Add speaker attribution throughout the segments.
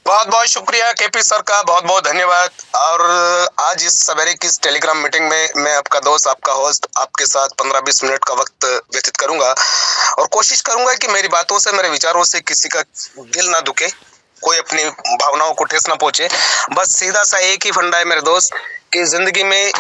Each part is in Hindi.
Speaker 1: बहुत बहुत शुक्रिया केपी सर का, बहुत बहुत धन्यवाद। और आज इस सवेरे की इस टेलीग्राम मीटिंग में मैं आपका दोस्त, आपका होस्ट, आपके साथ 15-20 मिनट का वक्त व्यतीत करूंगा और कोशिश करूंगा कि मेरी बातों से, मेरे विचारों से किसी का दिल ना दुखे, कोई अपनी भावनाओं को ठेस ना पहुंचे। बस सीधा सा एक ही फंडा है मेरे दोस्त कि जिंदगी में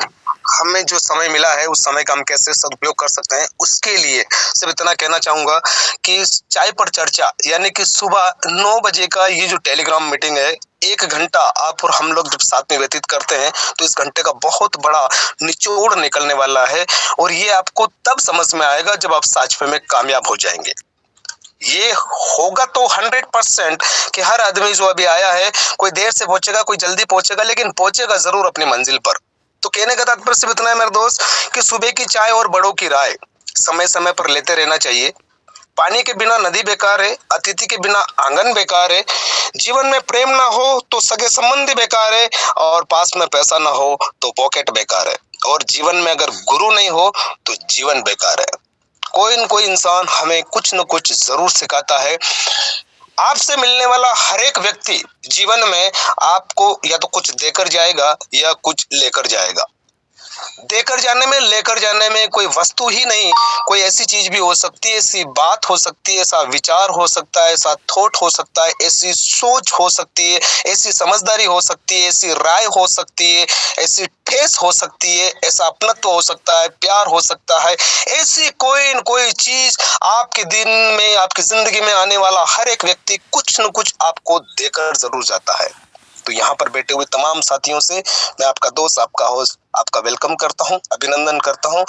Speaker 1: हमें जो समय मिला है उस समय का हम कैसे सदुपयोग कर सकते हैं, उसके लिए सिर्फ इतना कहना चाहूंगा कि चाय पर चर्चा यानी कि सुबह 9 बजे का ये जो टेलीग्राम मीटिंग है, 1 घंटा आप और हम लोग जब साथ में व्यतीत करते हैं तो इस घंटे का बहुत बड़ा निचोड़ निकलने वाला है। और ये आपको तब समझ में आएगा जब आप सच में कामयाब हो जाएंगे। ये होगा तो 100% कि हर आदमी जो अभी आया है, कोई देर से पहुंचेगा, कोई जल्दी पहुंचेगा, लेकिन पहुंचेगा जरूर अपनी मंजिल पर। तो कहने का तात्पर्य सिर्फ इतना है मेरे दोस्त कि सुबह की चाय और बड़ों की राय समय समय पर लेते रहना चाहिए। पानी के बिना नदी बेकार है, अतिथि के बिना आंगन बेकार है, जीवन में प्रेम ना हो तो सगे संबंधी बेकार है, और पास में पैसा ना हो तो पॉकेट बेकार है, और जीवन में अगर गुरु नहीं हो तो जीवन बेकार है। कोई न कोई इंसान हमें कुछ न कुछ जरूर सिखाता है। आपसे मिलने वाला हर एक व्यक्ति जीवन में आपको या तो कुछ देकर जाएगा या कुछ लेकर जाएगा। देकर जाने में, लेकर जाने में कोई वस्तु ही नहीं, कोई ऐसी चीज भी हो सकती है, ऐसी बात हो सकती है, ऐसा विचार हो सकता है, ऐसा थॉट हो सकता है, ऐसी सोच हो सकती है, ऐसी समझदारी हो सकती है, ऐसी राय हो सकती है, ऐसी ठेस हो सकती है, ऐसा अपनत्व हो सकता है, प्यार हो सकता है। ऐसी कोई न कोई चीज आपके दिन में, आपकी जिंदगी में आने वाला हर एक व्यक्ति कुछ न कुछ आपको देकर जरूर जाता है। तो यहाँ पर बैठे हुए तमाम साथियों से मैं आपका दोस्त, आपका होस्ट, आपका वेलकम करता हूँ, अभिनंदन करता हूँ।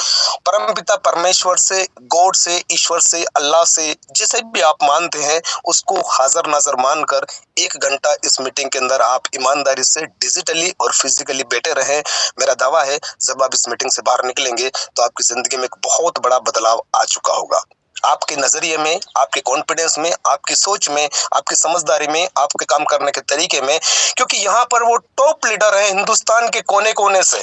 Speaker 1: परमपिता परमेश्वर से, गॉड से, ईश्वर से, अल्लाह से, जिसे भी आप मानते हैं उसको हाजिर नाजर मानकर 1 घंटा इस मीटिंग के अंदर आप ईमानदारी से डिजिटली और फिजिकली बैठे रहें। मेरा दावा है जब आप इस मीटिंग से बाहर निकलेंगे तो आपकी जिंदगी में एक बहुत बड़ा बदलाव आ चुका होगा। आपके नजरिए में, आपके कॉन्फिडेंस में, आपकी सोच में, आपकी समझदारी में, आपके काम करने के तरीके में, क्योंकि यहाँ पर वो टॉप लीडर है हिंदुस्तान के कोने कोने से।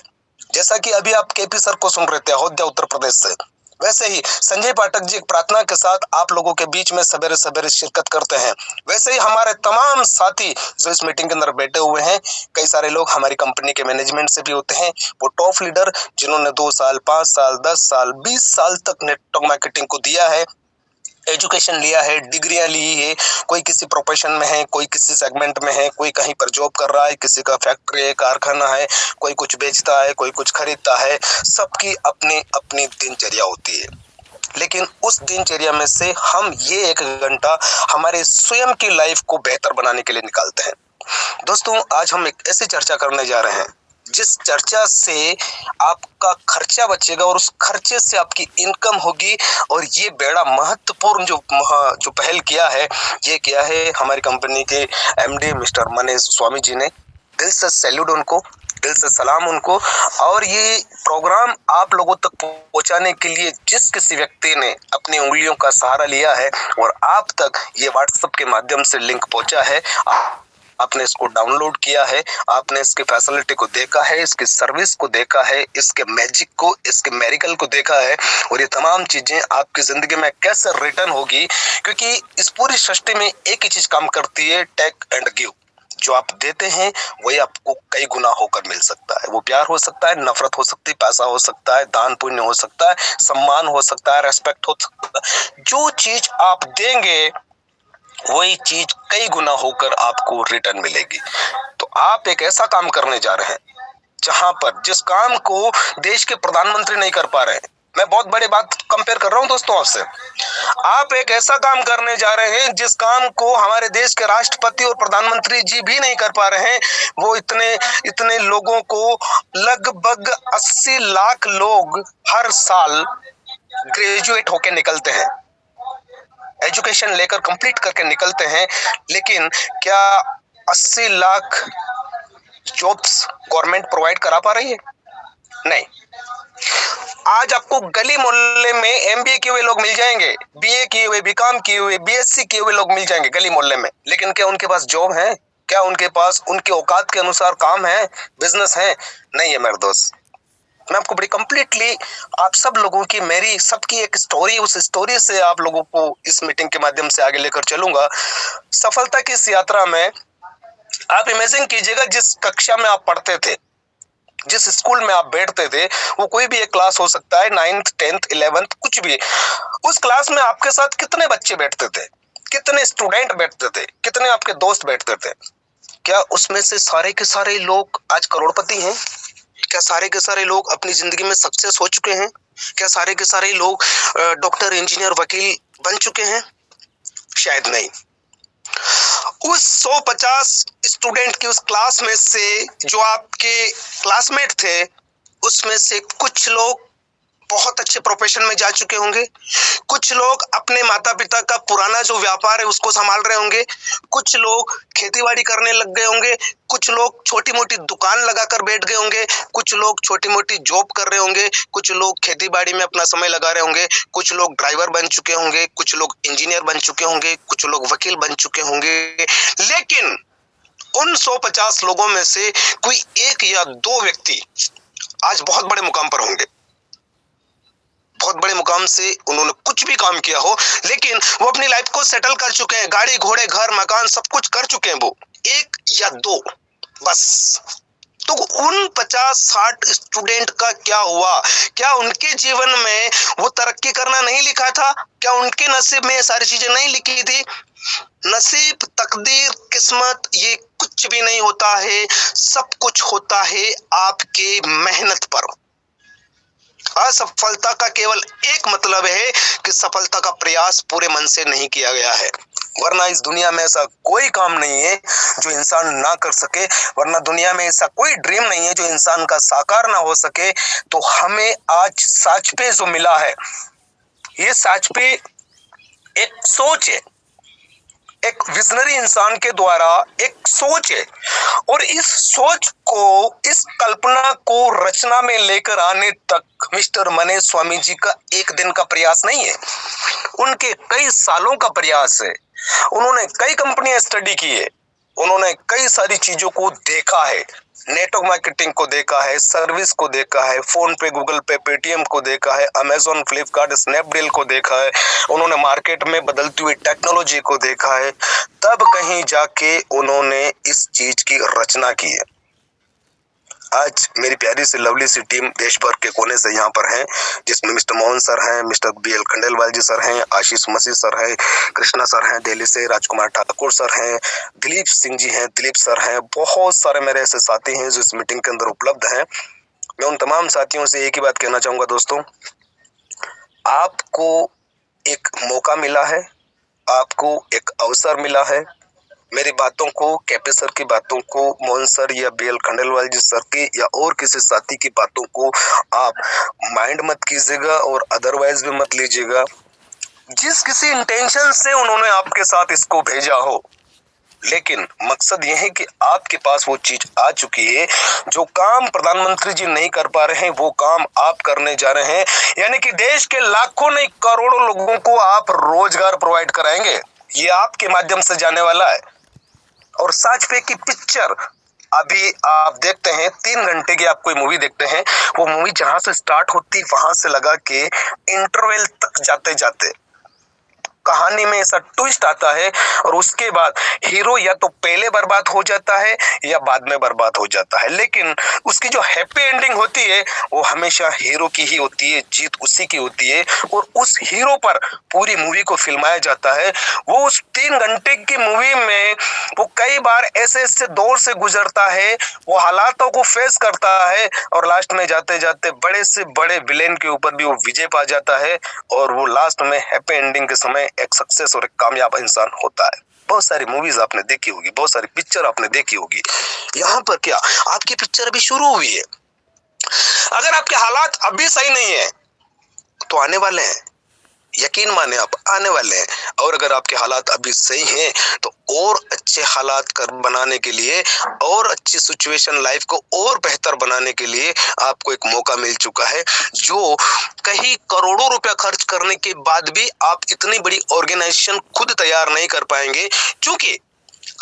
Speaker 1: जैसा कि अभी आप केपी सर को सुन रहे थे अयोध्या उत्तर प्रदेश से, वैसे ही संजय पाठक जी एक प्रार्थना के साथ आप लोगों के बीच में सवेरे सवेरे शिरकत करते हैं। वैसे ही हमारे तमाम साथी जो इस मीटिंग के अंदर बैठे हुए हैं, कई सारे लोग हमारी कंपनी के मैनेजमेंट से भी होते हैं। वो टॉप लीडर जिन्होंने 2 साल, 5 साल, 10 साल, 20 साल तक नेटवर्क मार्केटिंग को दिया है, एजुकेशन लिया है, डिग्रियां ली है। कोई किसी प्रोफेशन में है, कोई किसी सेगमेंट में है, कोई कहीं पर जॉब कर रहा है, किसी का फैक्ट्री है, कारखाना है, कोई कुछ बेचता है, कोई कुछ खरीदता है। सबकी अपनी अपनी दिनचर्या होती है, लेकिन उस दिनचर्या में से हम ये 1 घंटा हमारे स्वयं की लाइफ को बेहतर बनाने के लिए निकालते हैं। दोस्तों, आज हम एक ऐसी चर्चा करने जा रहे हैं जिस चर्चा से आपका खर्चा बचेगा और उस खर्चे से आपकी इनकम होगी। और ये बड़ा महत्वपूर्ण जो पहल किया है, ये किया है हमारी कंपनी के एमडी मिस्टर मनीष स्वामी जी ने। दिल से सैल्यूट उनको, दिल से सलाम उनको। और ये प्रोग्राम आप लोगों तक पहुंचाने के लिए जिस किसी व्यक्ति ने अपनी उंगलियों का सहारा लिया है और आप तक ये व्हाट्सएप के माध्यम से लिंक पहुंचा है, आपने इसको डाउनलोड किया है, आपने इसकी फैसिलिटी को देखा है, इसकी सर्विस को देखा है, इसके मैजिक को, इसके मेरिकल को देखा है, और ये तमाम चीजें आपकी जिंदगी में कैसे रिटर्न होगी। क्योंकि इस पूरी सृष्टि में एक ही चीज काम करती है, टेक एंड गिव। जो आप देते हैं वही आपको कई गुना होकर मिल सकता है। वो प्यार हो सकता है, नफरत हो सकती है, पैसा हो सकता है, दान पुण्य हो सकता है, सम्मान हो सकता है, रेस्पेक्ट हो सकता है। जो चीज आप देंगे वही चीज कई गुना होकर आपको रिटर्न मिलेगी। तो आप एक ऐसा काम करने जा रहे हैं जहां पर, जिस काम को देश के प्रधानमंत्री नहीं कर पा रहे हैं, मैं बहुत बड़ी बात कंपेयर कर रहा हूं दोस्तों आपसे। आप एक ऐसा काम करने जा रहे हैं जिस काम को हमारे देश के राष्ट्रपति और प्रधानमंत्री जी भी नहीं कर पा रहे हैं। वो इतने इतने लोगों को, लगभग 80 लाख लोग हर साल ग्रेजुएट होकर निकलते हैं, एजुकेशन लेकर कंप्लीट करके निकलते हैं, लेकिन क्या 80 लाख जॉब्स गवर्नमेंट प्रोवाइड करा पा रही है? नहीं। आज आपको गली मोहल्ले में एमबीए किए हुए लोग मिल जाएंगे, बीए किए हुए, बीकॉम किए हुए, बीएससी किए हुए लोग मिल जाएंगे गली मोहल्ले में, लेकिन क्या उनके पास जॉब है? क्या उनके पास उनके औकात के अनुसार काम है, बिजनेस है? नहीं है मेरे दोस्त। मैं आपको बड़ी कंप्लीटली, आप सब लोगों की, मेरी सबकी एक स्टोरी, उस स्टोरी से आप लोगों को इस मीटिंग के माध्यम से आगे लेकर चलूंगा। सफलता की इस यात्रा में आप इमेजिन कीजिएगा, जिस कक्षा में आप पढ़ते थे, जिस स्कूल में आप बैठते थे, वो कोई भी एक क्लास हो सकता है, 9th 10th 11th कुछ भी। उस क्लास में आपके साथ कितने बच्चे बैठते थे, कितने स्टूडेंट बैठते थे, कितने आपके दोस्त बैठते थे? क्या उसमें से सारे के सारे लोग आज करोड़पति हैं? क्या सारे के सारे लोग अपनी जिंदगी में सक्सेस हो चुके हैं? क्या सारे के सारे लोग डॉक्टर, इंजीनियर, वकील बन चुके हैं? शायद नहीं। उस 150 स्टूडेंट की उस क्लास में से जो आपके क्लासमेट थे, उसमें से कुछ लोग बहुत अच्छे प्रोफेशन में जा चुके होंगे, कुछ लोग अपने माता पिता का पुराना जो व्यापार है उसको संभाल रहे होंगे, कुछ लोग खेतीबाड़ी करने लग गए होंगे, कुछ लोग छोटी मोटी दुकान लगाकर बैठ गए होंगे, कुछ लोग छोटी मोटी जॉब कर रहे होंगे, कुछ लोग खेतीबाड़ी में अपना समय लगा रहे होंगे, कुछ लोग ड्राइवर बन चुके होंगे, कुछ लोग इंजीनियर बन चुके होंगे, कुछ लोग वकील बन चुके होंगे। लेकिन उन 150 लोगों में से कोई एक या दो व्यक्ति आज बहुत बड़े मुकाम पर होंगे। बहुत बड़े मुकाम से उन्होंने कुछ भी काम किया हो, लेकिन वो अपनी लाइफ को सेटल कर चुके हैं, गाड़ी घोड़े घर मकान सब कुछ कर चुके हैं। वो एक या दो बस। तो उन 50-60 स्टूडेंट का क्या हुआ? क्या उनके जीवन में वो तरक्की करना नहीं लिखा था? क्या उनके नसीब में ये सारी चीजें नहीं लिखी थी? नसीब, तकदीर, किस्मत ये कुछ भी नहीं होता है। सब कुछ होता है आपके मेहनत पर। असफलता का केवल एक मतलब है कि सफलता का प्रयास पूरे मन से नहीं किया गया है। वरना इस दुनिया में ऐसा कोई काम नहीं है जो इंसान ना कर सके, वरना दुनिया में ऐसा कोई ड्रीम नहीं है जो इंसान का साकार ना हो सके। तो हमें आज साच पे जो मिला है, ये साच पे एक सोच है, एक विजनरी इंसान के द्वारा एक सोच है, और इस सोच को, इस कल्पना को रचना में लेकर आने तक मिस्टर मनीष स्वामी जी का एक दिन का प्रयास नहीं है, उनके कई सालों का प्रयास है। उन्होंने कई कंपनियां स्टडी की है, उन्होंने कई सारी चीजों को देखा है, नेटवर्क मार्केटिंग को देखा है, सर्विस को देखा है, फोन पे, गूगल पे, पेटीएम को देखा है, अमेजोन, फ्लिपकार्ट, स्नैपडील को देखा है, उन्होंने मार्केट में बदलती हुई टेक्नोलॉजी को देखा है। तब कहीं जाके उन्होंने इस चीज की रचना की है। आज मेरी प्यारी सी लवली सी टीम देश भर के कोने से यहाँ पर है, जिसमें मिस्टर मोहन सर हैं, मिस्टर BL खंडेलवाल जी सर हैं, आशीष मसीह सर हैं, कृष्णा सर हैं दिल्ली से, राजकुमार ठाकुर सर हैं, दिलीप सिंह जी हैं, दिलीप सर हैं, बहुत सारे मेरे ऐसे साथी हैं जो इस मीटिंग के अंदर उपलब्ध हैं। मैं उन तमाम साथियों से एक ही बात कहना चाहूंगा, दोस्तों, आपको एक मौका मिला है, आपको एक अवसर मिला है। मेरी बातों को, केपी सर की बातों को, मोहन सर या BL खंडेलवाल जी सर की या और किसी साथी की बातों को आप माइंड मत कीजिएगा और अदरवाइज भी मत लीजिएगा। जिस किसी इंटेंशन से उन्होंने आपके साथ इसको भेजा हो, लेकिन मकसद यह है कि आपके पास वो चीज आ चुकी है। जो काम प्रधानमंत्री जी नहीं कर पा रहे हैं, वो काम आप करने जा रहे हैं। यानी कि देश के लाखों नहीं करोड़ों लोगों को आप रोजगार प्रोवाइड कराएंगे। ये आपके माध्यम से जाने वाला है। और साच पे की पिक्चर अभी आप देखते हैं, 3 घंटे की आप कोई मूवी देखते हैं, वो मूवी जहां से स्टार्ट होती वहां से लगा के इंटरवल तक जाते जाते कहानी में ऐसा ट्विस्ट आता है, और उसके बाद हीरो या तो पहले बर्बाद हो जाता है या बाद में बर्बाद हो जाता है। लेकिन उसकी जो हैप्पी एंडिंग होती है वो हमेशा हीरो की ही होती है, जीत उसी की होती है, और उस हीरो पर पूरी मूवी को फिल्माया जाता है। वो उस 3 घंटे की मूवी में वो कई बार ऐसे ऐसे दौर से गुजरता है, वो हालातों को फेस करता है, और लास्ट में जाते जाते बड़े से बड़े विलेन के ऊपर भी वो विजय पा जाता है, और वो लास्ट में हैप्पी एंडिंग के समय एक सक्सेस और एक कामयाब इंसान होता है। बहुत सारी मूवीज आपने देखी होगी, बहुत सारी पिक्चर आपने देखी होगी। यहाँ पर क्या आपकी पिक्चर अभी शुरू हुई है। अगर आपके हालात अभी सही नहीं है तो आने वाले हैं, यकीन माने आप, आने वाले हैं। और अगर आपके हालात अभी सही हैं तो और अच्छे हालात कर बनाने के लिए, और अच्छी सिचुएशन लाइफ को और बेहतर बनाने के लिए आपको एक मौका मिल चुका है, जो कहीं करोड़ों रुपया खर्च करने के बाद भी आप इतनी बड़ी ऑर्गेनाइजेशन खुद तैयार नहीं कर पाएंगे, क्योंकि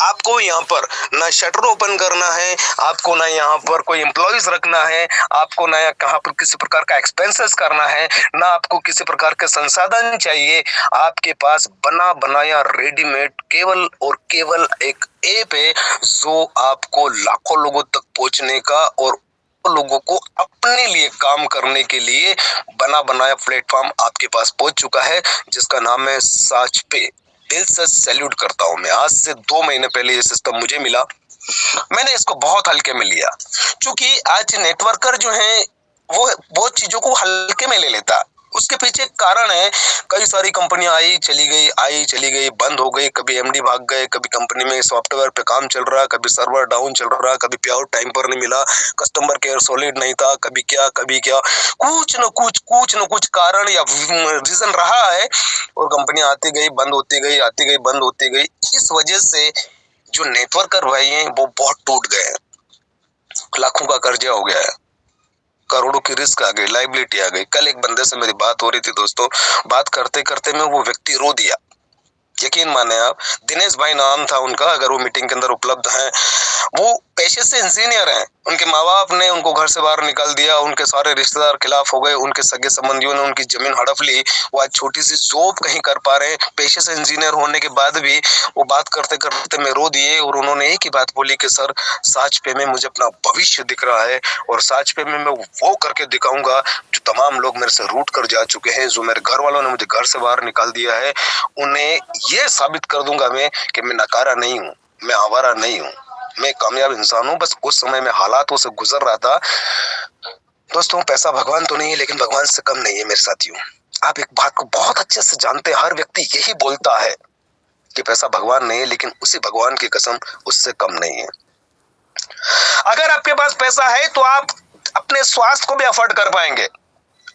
Speaker 1: आपको यहाँ पर ना शटर ओपन करना है, आपको ना यहाँ पर कोई एम्प्लॉइज रखना है, आपको ना कहाँ पर किसी प्रकार का एक्सपेंसेस करना है, ना आपको किसी प्रकार के संसाधन चाहिए। आपके पास बना बनाया रेडीमेड केवल और केवल एक ऐप है जो आपको लाखों लोगों तक पहुंचने का और लोगों को अपने लिए काम करने के लिए बना बनाया प्लेटफॉर्म आपके पास पहुंच चुका है, जिसका नाम है साचपे। दिल से सैल्यूट करता हूं मैं। आज से 2 महीने पहले ये सिस्टम मुझे मिला, मैंने इसको बहुत हल्के में लिया, क्योंकि आज नेटवर्कर जो है वो बहुत चीजों को हल्के में ले लेता। उसके पीछे एक कारण है, कई सारी कंपनियां आई चली गई, बंद हो गई, कभी एमडी भाग गए, कभी कंपनी में सॉफ्टवेयर पे काम चल रहा, कभी सर्वर डाउन चल रहा, कभी पे आउट टाइम पर नहीं मिला, कस्टमर केयर सॉलिड नहीं था, कभी क्या कुछ न कुछ कारण या रीजन रहा है, और कंपनी आती गई बंद होती गई, आती गई बंद होती गई। इस वजह से जो नेटवर्कर भाई हैं वो बहुत टूट गए हैं, लाखों का कर्जा हो गया है, करोड़ों की रिस्क आ गई, लाइबिलिटी आ गई। कल एक बंदे से मेरी बात हो रही थी दोस्तों, बात करते करते में वो व्यक्ति रो दिया। यकीन माने आप, दिनेश भाई नाम था उनका, अगर वो मीटिंग के अंदर उपलब्ध हैं। वो पेशे से इंजीनियर हैं, उनके माँ बाप ने उनको घर से बाहर निकाल दिया, उनके सारे रिश्तेदार खिलाफ हो गए, उनके सगे संबंधियों ने उनकी जमीन हड़प ली, वो आज छोटी सी जॉब कहीं कर पा रहे हैं। पेशे से इंजीनियर होने के बाद भी वो बात करते करते में रो दिए, और उन्होंने एक ही बात बोली कि सर, साचपे में मुझे अपना भविष्य दिख रहा है, और साचपे में मैं वो करके दिखाऊंगा जो तमाम लोग मेरे से रूठ कर जा चुके हैं, जो मेरे घर वालों ने मुझे घर से बाहर निकाल दिया है, उन्हें ये साबित कर दूंगा मैं कि मैं नकारा नहीं हूँ, मैं आवारा नहीं हूँ, मैं कामयाब इंसान हूँ। बस उस समय में हालातों से गुजर रहा था। दोस्तों, पैसा भगवान तो नहीं है, लेकिन भगवान से कम नहीं है मेरे साथियों। आप एक बात को बहुत अच्छे से जानते हैं, हर व्यक्ति यही बोलता है कि पैसा भगवान नहीं है, लेकिन उसी भगवान की कसम उससे कम नहीं है। अगर आपके पास पैसा है तो आप अपने स्वास्थ्य को भी अफोर्ड कर पाएंगे,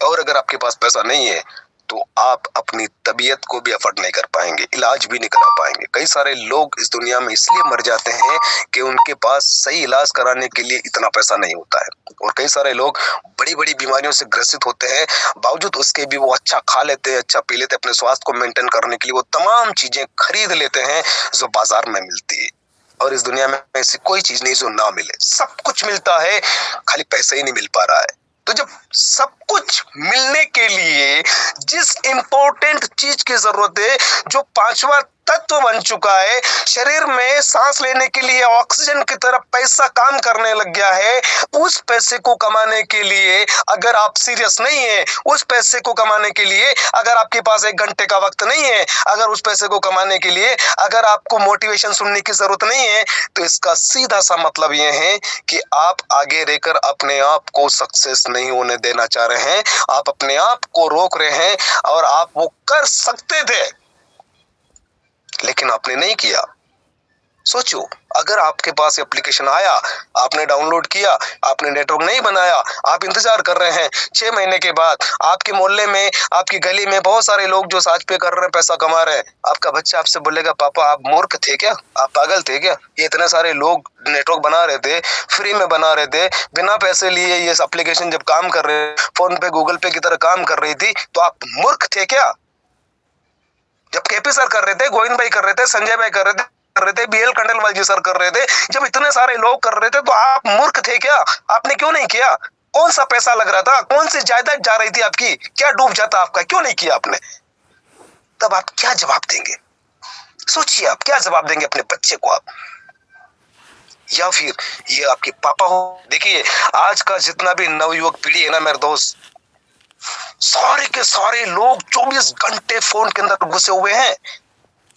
Speaker 1: और अगर आपके पास पैसा नहीं है तो आप अपनी तबीयत को भी अफोर्ड नहीं कर पाएंगे, इलाज भी नहीं करा पाएंगे। कई सारे लोग इस दुनिया में इसलिए मर जाते हैं कि उनके पास सही इलाज कराने के लिए इतना पैसा नहीं होता है, और कई सारे लोग बड़ी बड़ी बीमारियों से ग्रसित होते हैं, बावजूद उसके भी वो अच्छा खा लेते हैं, अच्छा पी लेते हैं, अपने स्वास्थ्य को मेंटेन करने के लिए वो तमाम चीजें खरीद लेते हैं जो बाजार में मिलती है। और इस दुनिया में ऐसी कोई चीज नहीं जो ना मिले, सब कुछ मिलता है, खाली पैसा ही नहीं मिल पा रहा है। तो जब सब कुछ मिलने के लिए जिस इंपॉर्टेंट चीज की जरूरत है, जो पांचवा तत्व बन चुका है, शरीर में सांस लेने के लिए ऑक्सीजन की तरह पैसा काम करने लग गया है, उस पैसे को कमाने के लिए अगर आप सीरियस नहीं है, उस पैसे को कमाने के लिए अगर आपके पास 1 घंटे का वक्त नहीं है, अगर उस पैसे को कमाने के लिए अगर आपको मोटिवेशन सुनने की जरूरत नहीं है, तो इसका सीधा सा मतलब यह है कि आप आगे रहकर अपने आप को सक्सेस नहीं होने देना चाह रहे हैं, आप अपने आप को रोक रहे हैं, और आप वो कर सकते थे लेकिन आपने नहीं किया। सोचो, अगर आपके पास एप्लीकेशन आया, आपने डाउनलोड किया, आपने नेटवर्क नहीं बनाया, आप इंतजार कर रहे हैं, 6 महीने के बाद आपके मोहल्ले में, आपकी गली में बहुत सारे लोग जो साच पे कर रहे हैं, पैसा कमा रहे हैं, आपका बच्चा आपसे बोलेगा, पापा आप मूर्ख थे क्या, आप पागल थे क्या, ये इतने सारे लोग नेटवर्क बना रहे थे, फ्री में बना रहे थे, बिना पैसे लिए ये एप्लीकेशन जब काम कर रहे, फोन पे गूगल पे की तरह काम कर रही थी, तो आप मूर्ख थे क्या? जब केपी सर कर रहे थे, गोविंद भाई कर रहे थे, संजय भाई कर रहे थे, बीएल खंडेलवाल जी सर कर रहे थे, जब इतने सारे लोग कर रहे थे, तो आप मूर्ख थे क्या? आपने क्यों नहीं किया? कौन सा पैसा लग रहा था, कौन सी जायदाद जा रही थी आपकी, क्या डूब जाता आपका, क्यों नहीं किया आपने? तब आप क्या जवाब देंगे? सोचिए, आप क्या जवाब देंगे अपने बच्चे को आप, या फिर ये आपके पापा हो? देखिए, आज का जितना भी नवयुवक पीढ़ी है ना मेरे दोस्त, सारे के सारे लोग 24 घंटे फोन के अंदर घुसे हुए हैं,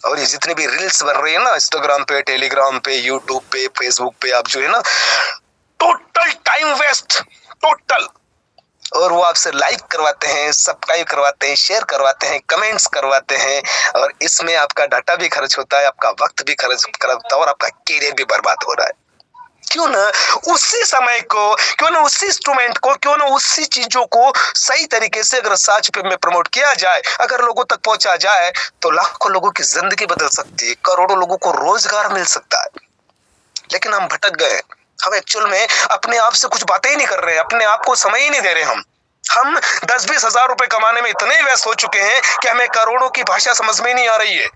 Speaker 1: और ये जितनी भी रील्स बन रही है ना, इंस्टाग्राम पे, टेलीग्राम पे, यूट्यूब पे, फेसबुक पे, आप जो है ना, टोटल टाइम वेस्ट, टोटल। और वो आपसे लाइक करवाते हैं, सब्सक्राइब करवाते हैं, शेयर करवाते हैं, कमेंट्स करवाते हैं, और इसमें आपका डाटा भी खर्च होता है, आपका वक्त भी खर्च होता है, और आपका कैरियर भी बर्बाद हो रहा है। क्यों ना उसी समय को, क्यों ना उसी इंस्ट्रूमेंट को, क्यों ना उसी चीजों को सही तरीके से अगर साचपे में प्रमोट किया जाए, अगर लोगों तक पहुंचा जाए, तो लाखों लोगों की जिंदगी बदल सकती है, करोड़ों लोगों को रोजगार मिल सकता है। लेकिन हम भटक गए, हम एक्चुअल में अपने आप से कुछ बातें ही नहीं कर रहे, अपने आप को समय ही नहीं दे रहे हम। हम 10-20 हजार रुपए कमाने में इतने व्यस्त हो चुके हैं कि हमें करोड़ों की भाषा समझ में नहीं आ रही है।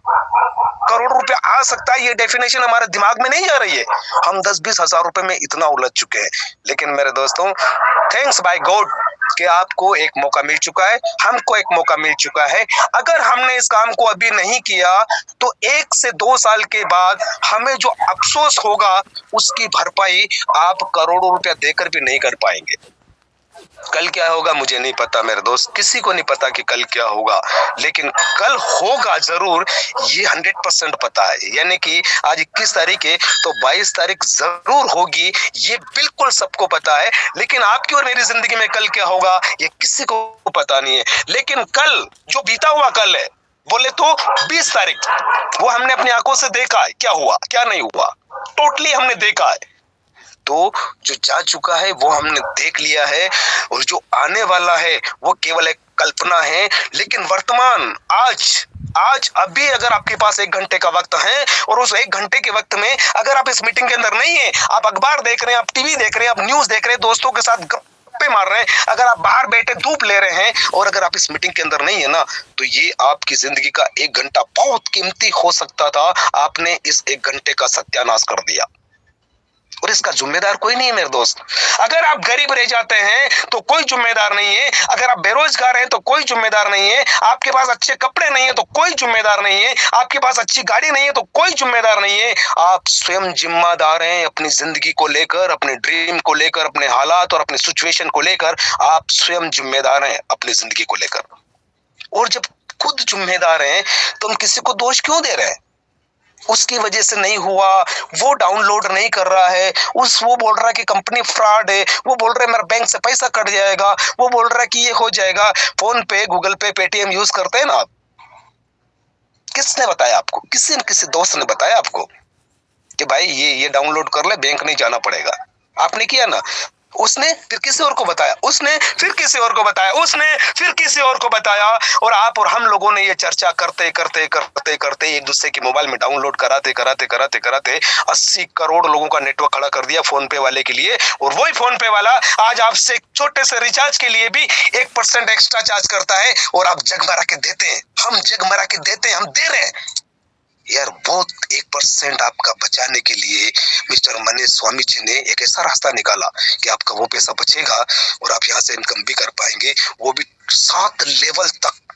Speaker 1: करोड़ रुपए आ सकता है ये डेफिनेशन हमारे दिमाग में नहीं आ रही है। हम 10-20 हजार रुपए में इतना उलझ चुके हैं। लेकिन मेरे दोस्तों, थैंक्स बाय गॉड कि आपको एक मौका मिल चुका है, हमको एक मौका मिल चुका है। अगर हमने इस काम को अभी नहीं किया तो 1 से 2 साल के बाद हमें जो अफसोस होगा उसकी भरपाई आप करोड़ों रुपया देकर भी नहीं कर पाएंगे। कल क्या होगा मुझे नहीं पता मेरे दोस्त, किसी को नहीं पता कि कल क्या होगा, लेकिन कल होगा जरूर, ये 100% पता है। यानी कि आज 21 तारीख है तो 22 तारीख जरूर होगी, ये बिल्कुल सबको पता है। लेकिन आपकी और मेरी जिंदगी में कल क्या होगा ये किसी को पता नहीं है। लेकिन कल जो बीता हुआ कल है, बोले तो 20 तारीख, वो हमने अपनी आंखों से देखा है क्या हुआ क्या नहीं हुआ, टोटली हमने देखा है। तो जो जा चुका है वो हमने देख लिया है, और जो आने वाला है वो केवल एक कल्पना है। लेकिन वर्तमान आज अभी अगर आपके पास 1 घंटे का वक्त है, और उस 1 घंटे के वक्त में अगर आप इस मीटिंग के अंदर नहीं है, आप अखबार देख रहे हैं, आप टीवी देख रहे हैं, आप न्यूज देख रहे हैं, दोस्तों के साथ गप्पे मार रहे हैं, अगर आप बाहर बैठे धूप ले रहे हैं, और अगर आप इस मीटिंग के अंदर नहीं है ना, तो ये आपकी जिंदगी का 1 घंटा बहुत कीमती हो सकता था। आपने इस 1 घंटे का सत्यानाश कर दिया, और इसका जिम्मेदार कोई नहीं है मेरे दोस्त। अगर आप गरीब रह जाते हैं तो कोई जिम्मेदार नहीं है, अगर आप बेरोजगार हैं तो कोई जिम्मेदार नहीं है, आपके पास अच्छे कपड़े नहीं है तो कोई जिम्मेदार नहीं है, आपके पास अच्छी गाड़ी नहीं है तो कोई जिम्मेदार नहीं है। आप स्वयं जिम्मेदार हैं अपनी जिंदगी को लेकर, अपने ड्रीम को लेकर, अपने हालात और अपने सिचुएशन को लेकर। आप स्वयं जिम्मेदार हैं अपनी जिंदगी को लेकर। और जब खुद जिम्मेदार हैं तो हम किसी को दोष क्यों दे रहे हैं? उसकी वजह से नहीं हुआ, वो डाउनलोड नहीं कर रहा है, वो बोल रहा है कि कंपनी फ्रॉड है, वो बोल रहा है मेरा बैंक से पैसा कट जाएगा, वो बोल रहा है कि ये हो जाएगा। फोन पे, गूगल पे, पेटीएम यूज करते हैं ना आप? किसने बताया आपको? किसी न किसी दोस्त ने बताया आपको कि भाई ये डाउनलोड कर ले, बैंक नहीं जाना पड़ेगा? आपने किया ना? उसने फिर किसी और को बताया, उसने फिर किसी और को बताया, उसने फिर किसी और को बताया, और आप और हम लोगों ने ये चर्चा करते करते करते करते एक दूसरे के मोबाइल में डाउनलोड कराते कराते कराते कराते 80 करोड़ लोगों का नेटवर्क खड़ा कर दिया फोन पे वाले के लिए। और वही फोन पे वाला आज आपसे छोटे से रिचार्ज के लिए भी 1% एक्स्ट्रा चार्ज करता है, और आप जगमरा के देते हैं, हम जगमरा के देते हैं, हम दे रहे हैं यार। वो 1% आपका बचाने के लिए मिस्टर मनीष स्वामी जी ने एक ऐसा रास्ता निकाला कि आपका वो पैसा बचेगा और आप यहाँ से इनकम भी कर पाएंगे, वो भी 7 लेवल तक।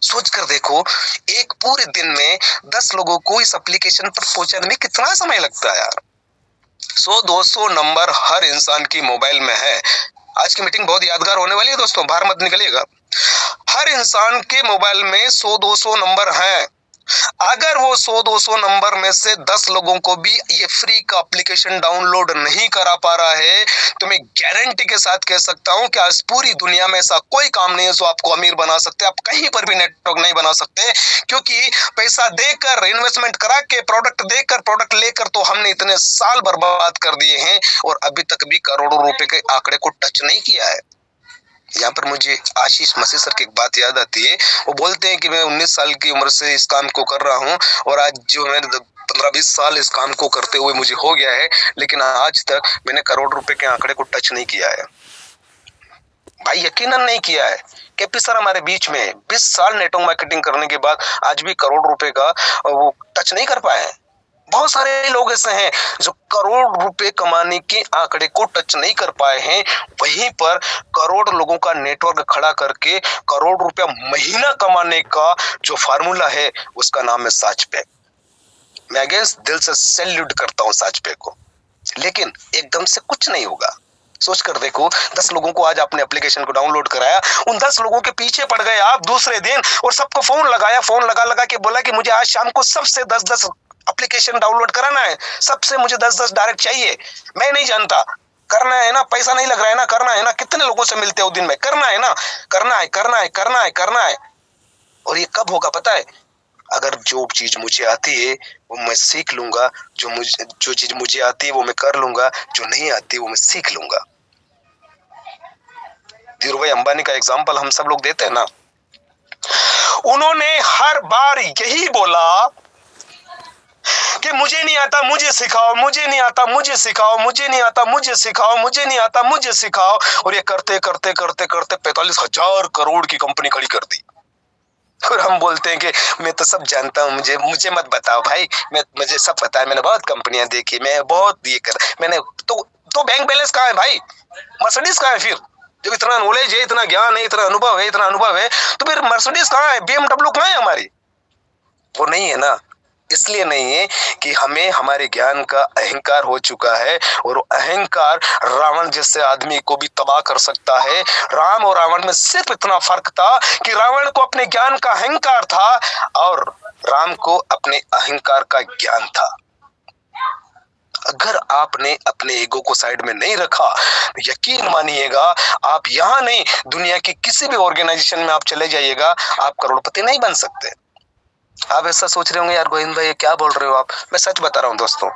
Speaker 1: सोच कर देखो, एक पूरे दिन में 10 लोगों को इस एप्लीकेशन पर पहुंचाने में कितना समय लगता है यार। 100-200 नंबर हर इंसान की मोबाइल में है। आज की मीटिंग बहुत यादगार होने वाली है दोस्तों, बाहर मत निकलिएगा। हर इंसान के मोबाइल में 100-200 नंबर हैं। अगर वो 100-200 नंबर में से 10 लोगों को भी ये फ्री का एप्लीकेशन डाउनलोड नहीं करा पा रहा है, तो मैं गारंटी के साथ कह सकता हूं कि आज पूरी दुनिया में ऐसा कोई काम नहीं है जो आपको अमीर बना सकते। आप कहीं पर भी नेटवर्क नहीं बना सकते, क्योंकि पैसा देकर, इन्वेस्टमेंट करा के, प्रोडक्ट देकर, प्रोडक्ट लेकर तो हमने इतने साल बर्बाद कर दिए हैं, और अभी तक भी करोड़ों रुपए के आंकड़े को टच नहीं किया है। यहाँ पर मुझे आशीष मसीह सर की एक बात याद आती है। वो बोलते हैं कि मैं 19 साल की उम्र से इस काम को कर रहा हूँ, और आज जो मैंने 15-20 साल इस काम को करते हुए मुझे हो गया है, लेकिन आज तक मैंने करोड़ रुपए के आंकड़े को टच नहीं किया है। भाई यकीनन नहीं किया है। केपी सर हमारे बीच में 20 साल नेटवर्क मार्केटिंग करने के बाद आज भी करोड़ रुपए का वो टच नहीं कर पाए हैं। बहुत सारे लोग ऐसे हैं जो करोड़ रुपए कमाने के आंकड़े को टच नहीं कर पाए हैं। वहीं पर करोड़ लोगों का नेटवर्क खड़ा करके करोड़ रुपया महीना कमाने का जो फार्मूला है, उसका नाम है साचपे। मैं अगेंस्ट दिल से सैल्यूट करता हूँ साचपे को, लेकिन एकदम से कुछ नहीं होगा। सोच कर देखो, 10 लोगों को आज आपने एप्लीकेशन को डाउनलोड कराया, उन 10 लोगों के पीछे पड़ गए आप दूसरे दिन, और सबको फोन लगाया, फोन लगा लगा के बोला कि मुझे आज शाम को सबसे 10-10 एप्लीकेशन डाउनलोड कराना है, सबसे मुझे 10-10 डायरेक्ट चाहिए। मैं नहीं जानता, करना है ना, पैसा नहीं लग रहा है ना, करना है ना, कितने लोगों से मिलते हो दिन में, करना है ना, करना है करना है करना है करना है। और ये कब होगा पता है? अगर जो चीज मुझे आती है वो मैं सीख लूंगा, जो चीज मुझे आती है वो मैं कर लूंगा, जो नहीं आती वो मैं सीख लूंगा। धीरूभाई अंबानी का एग्जाम्पल हम सब लोग देते हैं ना। उन्होंने हर बार यही बोला कि मुझे नहीं आता मुझे सिखाओ, मुझे नहीं आता मुझे सिखाओ, मुझे नहीं आता मुझे सिखाओ, मुझे नहीं आता मुझे सिखाओ। और ये करते करते करते करते 45,000 करोड़ की कंपनी खड़ी कर दी। और हम बोलते हैं कि मैं तो सब जानता हूँ, मुझे मुझे मत बताओ भाई, मुझे सब पता है, मैंने बहुत कंपनियां देखी, मैं बहुत ये कर मैंने तो बैंक बैलेंस कहाँ है भाई? मर्सिडीज कहाँ है फिर? जब इतना नॉलेज है, इतना ज्ञान है, इतना अनुभव है, तो फिर मर्सिडीज कहाँ है? BMW कहाँ है हमारी? वो नहीं है ना। इसलिए नहीं है कि हमें हमारे ज्ञान का अहंकार हो चुका है, और अहंकार रावण जैसे आदमी को भी तबाह कर सकता है। राम और रावण में सिर्फ इतना फर्क था कि रावण को अपने ज्ञान का अहंकार था और राम को अपने अहंकार का ज्ञान था। अगर आपने अपने ईगो को साइड में नहीं रखा, तो यकीन मानिएगा, आप यहां नहीं, दुनिया के किसी भी ऑर्गेनाइजेशन में आप चले जाइएगा, आप करोड़पति नहीं बन सकते। आप ऐसा सोच रहे होंगे, यार गोविंद भाई ये क्या बोल रहे हो आप? मैं सच बता रहा हूँ दोस्तों।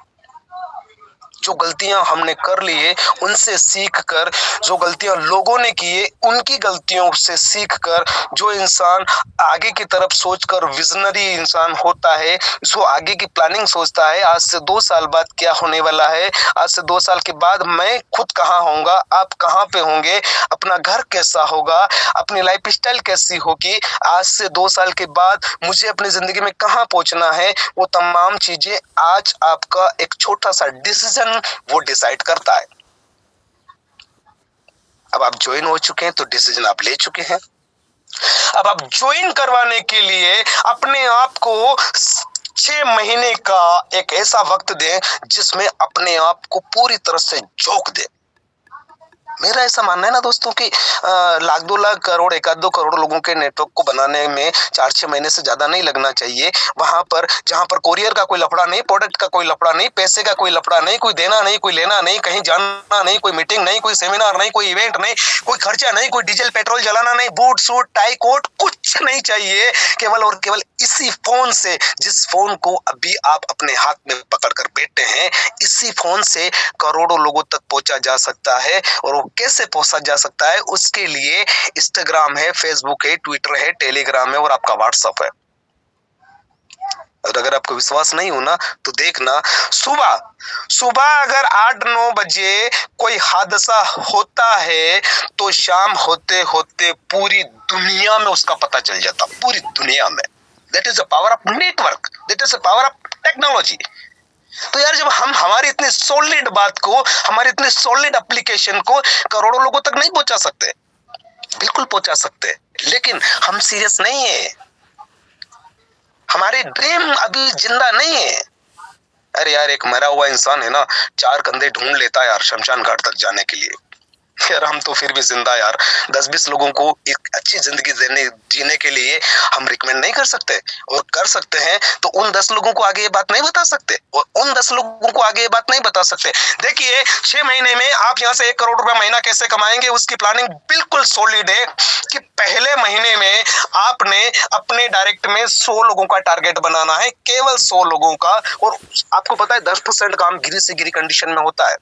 Speaker 1: जो गलतियां हमने कर ली है उनसे सीख कर, जो गलतियां लोगों ने की है उनकी गलतियों से सीख कर, जो इंसान आगे की तरफ सोचकर विजनरी इंसान होता है, जो आगे की प्लानिंग सोचता है, आज से 2 साल बाद क्या होने वाला है, आज से 2 साल के बाद मैं खुद कहाँ होऊंगा, आप कहाँ पे होंगे, अपना घर कैसा होगा, अपनी लाइफ स्टाइल कैसी होगी, आज से 2 साल के बाद मुझे अपनी जिंदगी में कहाँ पहुंचना है, वो तमाम चीजें आज आपका एक छोटा सा डिसीजन वो डिसाइड करता है। अब आप ज्वाइन हो चुके हैं तो डिसीजन आप ले चुके हैं। अब आप ज्वाइन करवाने के लिए अपने आप को 6 महीने का एक ऐसा वक्त दें जिसमें अपने आप को पूरी तरह से झोंक दें। मेरा ऐसा मानना है ना दोस्तों कि लाख 2 लाख करोड़ 1-2 करोड़ लोगों के नेटवर्क को बनाने में 4-6 महीने से ज्यादा नहीं लगना चाहिए। वहां पर जहां पर कोरियर का कोई लफड़ा नहीं, प्रोडक्ट का कोई लफड़ा नहीं, पैसे का कोई लफड़ा नहीं, कोई देना नहीं, कोई लेना नहीं, कहीं जाना नहीं, कोई मीटिंग नहीं, कोई सेमिनार नहीं, कोई इवेंट नहीं, कोई खर्चा नहीं, कोई डीजल पेट्रोल जलाना नहीं, बूट सूट टाई कोट कुछ नहीं चाहिए। केवल और केवल इसी फोन से, जिस फोन को अभी आप अपने हाथ में पकड़ कर बैठे हैं, इसी फोन से करोड़ों लोगों तक पहुंचा जा सकता है। और वो कैसे पहुंचा जा सकता है, उसके लिए इंस्टाग्राम है, फेसबुक है, ट्विटर है, टेलीग्राम है और आपका व्हाट्सएप है। और अगर आपको विश्वास नहीं हो ना तो देखना, सुबह अगर 8-9 बजे कोई हादसा होता है तो शाम होते होते पूरी दुनिया में उसका पता चल जाता, पूरी दुनिया में। That is the power of network, that is the power of technology. तो यार जब हम हमारी इतनी सॉलिड बात को, हमारी इतनी सॉलिड एप्लीकेशन को करोड़ों लोगों तक नहीं पहुंचा सकते, बिल्कुल पहुंचा सकते, लेकिन हम सीरियस नहीं है, हमारे ड्रीम अभी जिंदा नहीं है। अरे यार एक मरा हुआ इंसान है ना, 4 कंधे ढूंढ लेता है यार शमशान घाट तक जाने के लिए। यार हम तो फिर भी जिंदा यार, 10-20 लोगों को एक अच्छी जिंदगी जीने के लिए हम रिकमेंड नहीं कर सकते, और कर सकते हैं तो उन 10 लोगों को आगे ये बात नहीं बता सकते, और उन 10 लोगों को आगे ये बात नहीं बता सकते। देखिए 6 महीने में आप यहाँ से 1 करोड़ रुपया महीना कैसे कमाएंगे, उसकी प्लानिंग बिल्कुल सॉलिड है कि पहले महीने में आपने अपने डायरेक्ट में 100 लोगों का टारगेट बनाना है, केवल 100 लोगों का। और आपको पता है 10% काम गिरी से गिरी कंडीशन में होता है,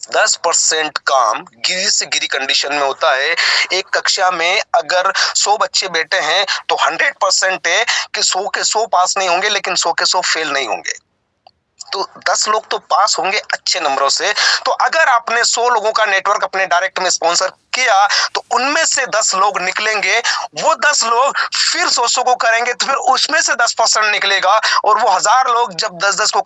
Speaker 1: 10% काम गिरी से गिरी कंडीशन में होता है। एक कक्षा में अगर 100 बच्चे बैठे हैं तो 100% है कि 100 के 100 पास नहीं होंगे, लेकिन 100 के 100 फेल नहीं होंगे। तो 10 लोग तो पास होंगे अच्छे नंबरों से। तो अगर आपने 100 लोगों का नेटवर्क अपने डायरेक्ट में स्पॉन्सर किया तो उनमें से 10 लोग निकलेंगे, वो 10 लोग फिर 100 को करेंगे तो फिर उसमें से 10% निकलेगा, और वो 1000 लोग जब 10-10 को